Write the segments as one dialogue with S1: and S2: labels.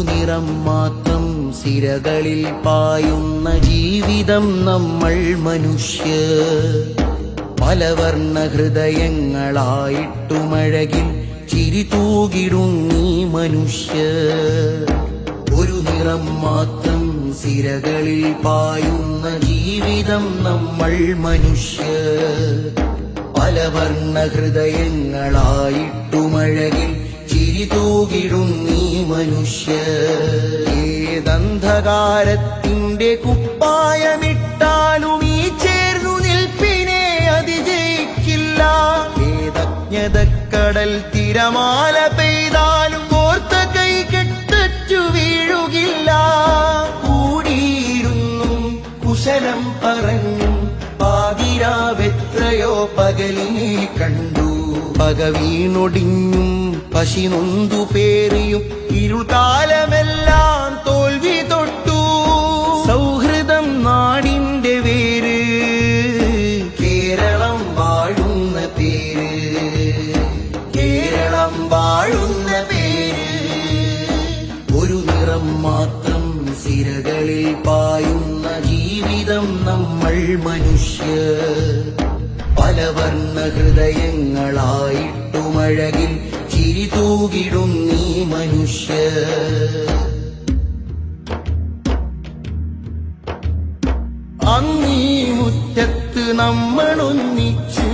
S1: നിറം മാത്രം സിരകളിൽ പായുന്ന ജീവിതം നമ്മൾ മനുഷ്യർ. പലവർണ്ണ ഹൃദയങ്ങളായിട്ടുമഴകിൽ ചിരി തൂകിടുന്നീ മനുഷ്യർ. ഒരു നിറം മാത്രം സിരകളിൽ പായുന്ന ജീവിതം നമ്മൾ മനുഷ്യർ. പലവർണ്ണ ഹൃദയങ്ങളായിട്ടുമഴകിൽ ചിരി തൂകിടുന്നീ മനുഷ്യർ. ഏതന്ധകാരത്തിന്റെ കുപ്പായമിട്ടാലും ഈ ചേർന്നു നിൽപ്പിനെ അതിജയിക്കില്ല. ഏതജ്ഞതക്കടൽ തിരമാല പെയ്താലും കോർത്ത കൈ കെട്ടറ്റു വീഴുകില്ല. കൂടിയിരുന്നും കുശലം പറഞ്ഞും പാതിരാവെത്രയോ പകലിനെ കണ്ടു. പക വീണൊടിഞ്ഞും പശി നൊന്തു പേറിയും ഇരുൾക്കാലമെല്ലാം തോൽവി തൊട്ടു. സൗഹൃദം നാടിന്റെ വേര്, കേരളം വാഴുന്ന പേര്, കേരളം വാഴുന്ന പേര്. ഒരു നിറം മാത്രം സിരകളിൽ പായുന്ന ജീവിതം നമ്മൾ മനുഷ്യർ. പലവർണ്ണ ഹൃദയങ്ങളായിട്ടുമഴകിൽ ചിരി തൂകിടുന്നീ മനുഷ്യർ. അങ്ങീ മുറ്റത്ത് നമ്മളൊന്നിച്ച്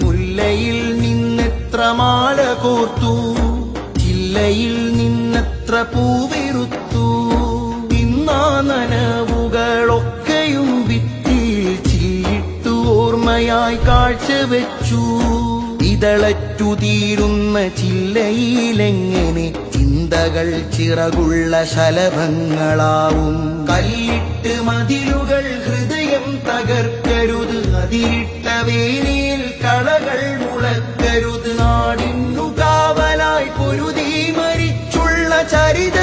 S1: മുല്ലയിൽ നിന്നെത്ര മാല കോർത്തു, ചില്ലയിൽ നിന്നെത്ര പൂവിരുത്തു. ഇന്നാ നനവുകളൊക്കെയും ഭിത്തിയിൽ ചില്ലിട്ടു ഓർമ്മയായി കാഴ്ചവെച്ചു. ഇതളറ്റു തീരുന്ന ചില്ലയിലെങ്ങനെ ചിന്തകൾ ചിറകുള്ള ശലഭങ്ങളാവും. കല്ലിട്ട് മതിലുകൾ ഹൃദയം തകർക്കരുത്, അതിരിട്ട വേലിയിൽ കളകൾ മുളക്കരുത്. നാടിന്നു കാവലായി പൊരുതി മരിച്ചുള്ള ചരിത